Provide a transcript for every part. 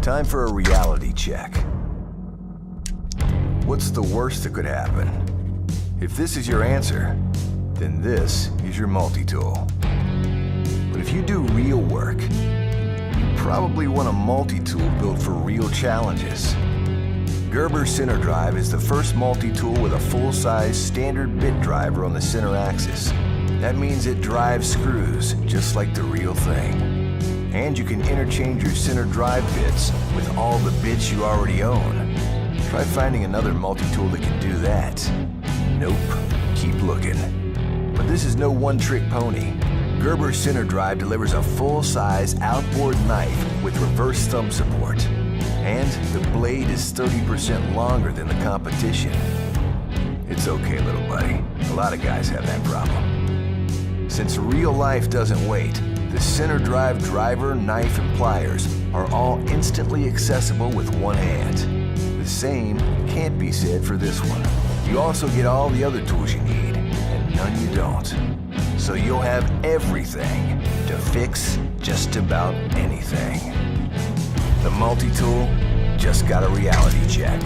Time for a reality check. What's the worst that could happen? If this is your answer, then this is your multi-tool. But if you do real work, you probably want a multi-tool built for real challenges. Gerber Center Drive is the first multi-tool with a full-size standard bit driver on the center axis. That means it drives screws just like the real thing. And you can interchange your center drive bits with all the bits you already own. Try finding another multi-tool that can do that. Nope. Keep looking. But this is no one-trick pony. Gerber Center Drive delivers a full-size outboard knife with reverse thumb support. And the blade is 30% longer than the competition. It's okay, little buddy. A lot of guys have that problem. Since real life doesn't wait, the Center Drive driver, knife, and pliers are all instantly accessible with one hand. The same can't be said for this one. You also get all the other tools you need, and none you don't. So you'll have everything to fix just about anything. The multi-tool just got a reality check.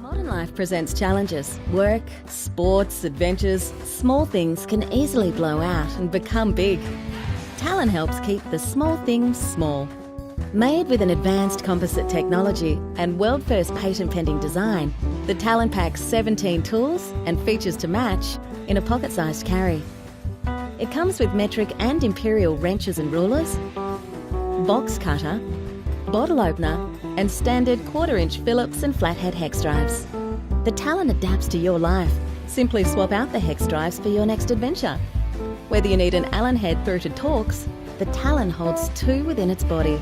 Modern life presents challenges. Work, sports, adventures, small things can easily blow out and become big. Talon helps keep the small things small. Made with an advanced composite technology and world-first patent-pending design, the Talon packs 17 tools and features to match in a pocket-sized carry. It comes with metric and imperial wrenches and rulers, box cutter, bottle opener, and standard 1/4-inch Phillips and flathead hex drives. The Talon adapts to your life. Simply swap out the hex drives for your next adventure. Whether you need an Allen head through to Torx, the Talon holds 2 within its body.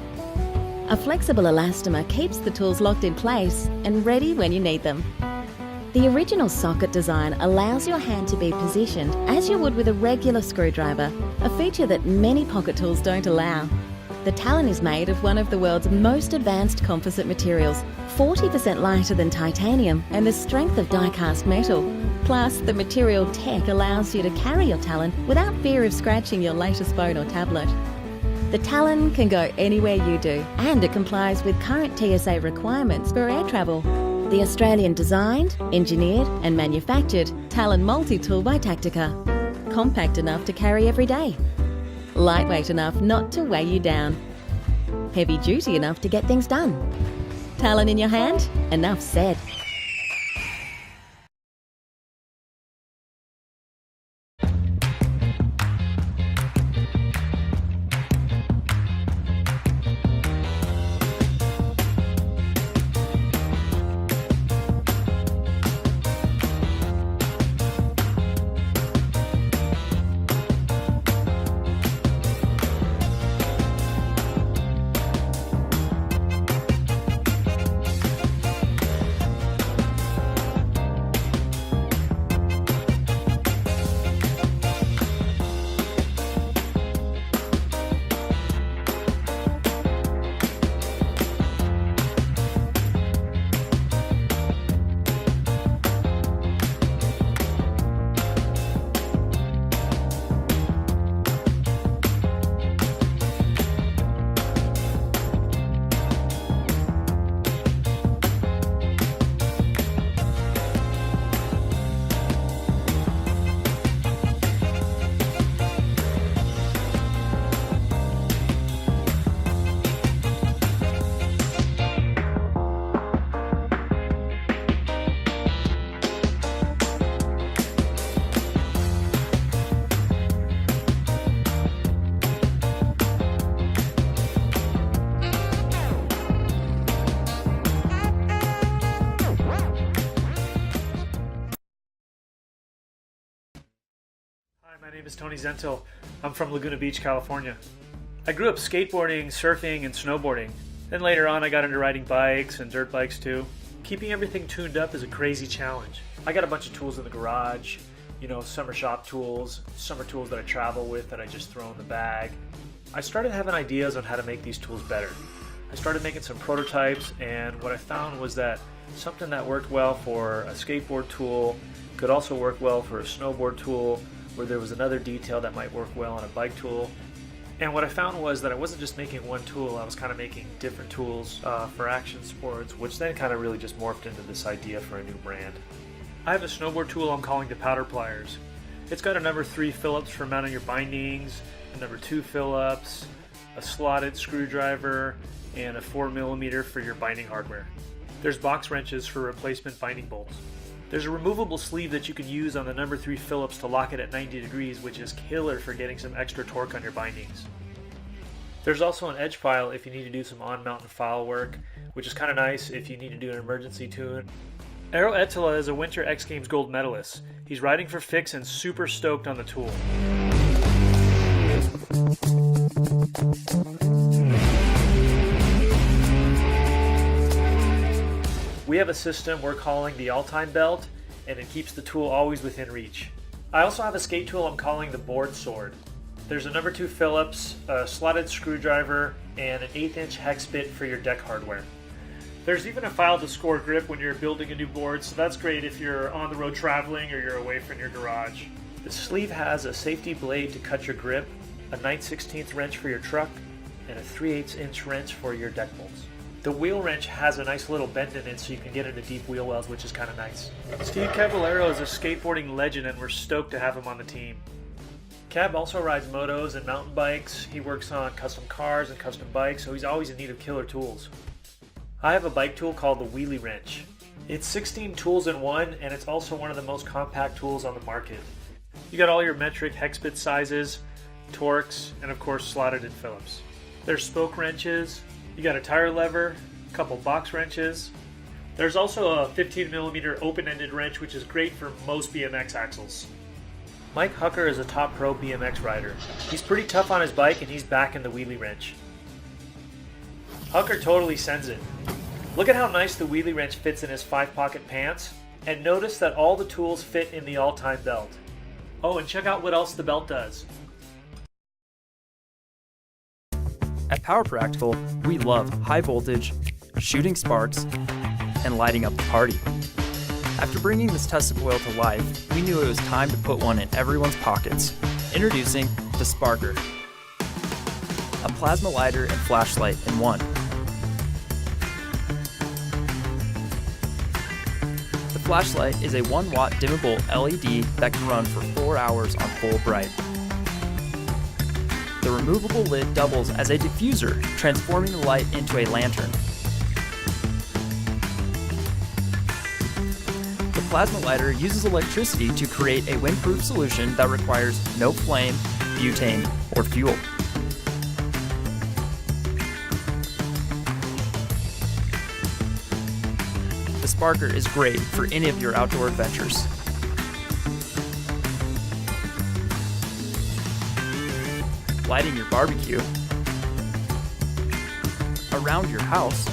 A flexible elastomer keeps the tools locked in place and ready when you need them. The original socket design allows your hand to be positioned as you would with a regular screwdriver, a feature that many pocket tools don't allow. The Talon is made of one of the world's most advanced composite materials, 40% lighter than titanium and the strength of die-cast metal. Plus, the material tech allows you to carry your Talon without fear of scratching your latest phone or tablet. The Talon can go anywhere you do, and it complies with current TSA requirements for air travel. The Australian designed, engineered and manufactured Talon multi-tool by Tactica. Compact enough to carry every day. Lightweight enough not to weigh you down. Heavy duty enough to get things done. Talon in your hand? Enough said. My name is Tony Zentil. I'm from Laguna Beach, California. I grew up skateboarding, surfing, and snowboarding. Then later on I got into riding bikes and dirt bikes too. Keeping everything tuned up is a crazy challenge. I got a bunch of tools in the garage, summer shop tools, summer tools that I travel with that I just throw in the bag. I started having ideas on how to make these tools better. I started making some prototypes, and what I found was that something that worked well for a skateboard tool could also work well for a snowboard tool, where there was another detail that might work well on a bike tool. And what I found was that I wasn't just making one tool, I was kind of making different tools for action sports, which then kind of really just morphed into this idea for a new brand. I have a snowboard tool I'm calling the Powder Pliers. It's got a number 3 Phillips for mounting your bindings, a number 2 Phillips, a slotted screwdriver, and a 4mm for your binding hardware. There's box wrenches for replacement binding bolts. There's a removable sleeve that you can use on the number 3 Phillips to lock it at 90 degrees, which is killer for getting some extra torque on your bindings. There's also an edge file if you need to do some on-mountain file work, which is kind of nice if you need to do an emergency tune. Eero Ettila is a Winter X Games gold medalist. He's riding for Fix and super stoked on the tool. We have a system we're calling the all-time belt, and it keeps the tool always within reach. I also have a skate tool I'm calling the board sword. There's a number 2 Phillips, a slotted screwdriver, and an 1/8-inch hex bit for your deck hardware. There's even a file to score grip when you're building a new board, so that's great if you're on the road traveling or you're away from your garage. The sleeve has a safety blade to cut your grip, a 9/16 wrench for your truck, and a 3/8-inch wrench for your deck bolts. The wheel wrench has a nice little bend in it so you can get into deep wheel wells, which is kind of nice. Steve Cavallero is a skateboarding legend and we're stoked to have him on the team. Cav also rides motos and mountain bikes. He works on custom cars and custom bikes, so he's always in need of killer tools. I have a bike tool called the Wheelie Wrench. It's 16 tools in one, and it's also one of the most compact tools on the market. You got all your metric hex bit sizes, Torx, and of course slotted in Phillips. There's spoke wrenches, you got a tire lever, a couple box wrenches. There's also a 15mm open-ended wrench, which is great for most BMX axles. Mike Hucker is a top pro BMX rider. He's pretty tough on his bike and he's back in the wheelie wrench. Hucker totally sends it. Look at how nice the wheelie wrench fits in his 5-pocket pants, and notice that all the tools fit in the all-time belt. Oh, and check out what else the belt does. At Power Practical, we love high voltage, shooting sparks, and lighting up the party. After bringing this Tesla coil to life, we knew it was time to put one in everyone's pockets. Introducing the Sparker, a plasma lighter and flashlight in one. The flashlight is a 1-watt dimmable LED that can run for 4 hours on full bright. The removable lid doubles as a diffuser, transforming the light into a lantern. The plasma lighter uses electricity to create a windproof solution that requires no flame, butane, or fuel. The Sparker is great for any of your outdoor adventures. Lighting your barbecue, around your house,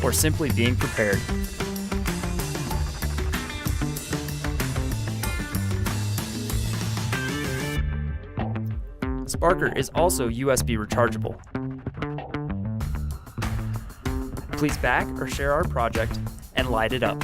or simply being prepared. Sparker is also USB rechargeable. Please back or share our project and light it up.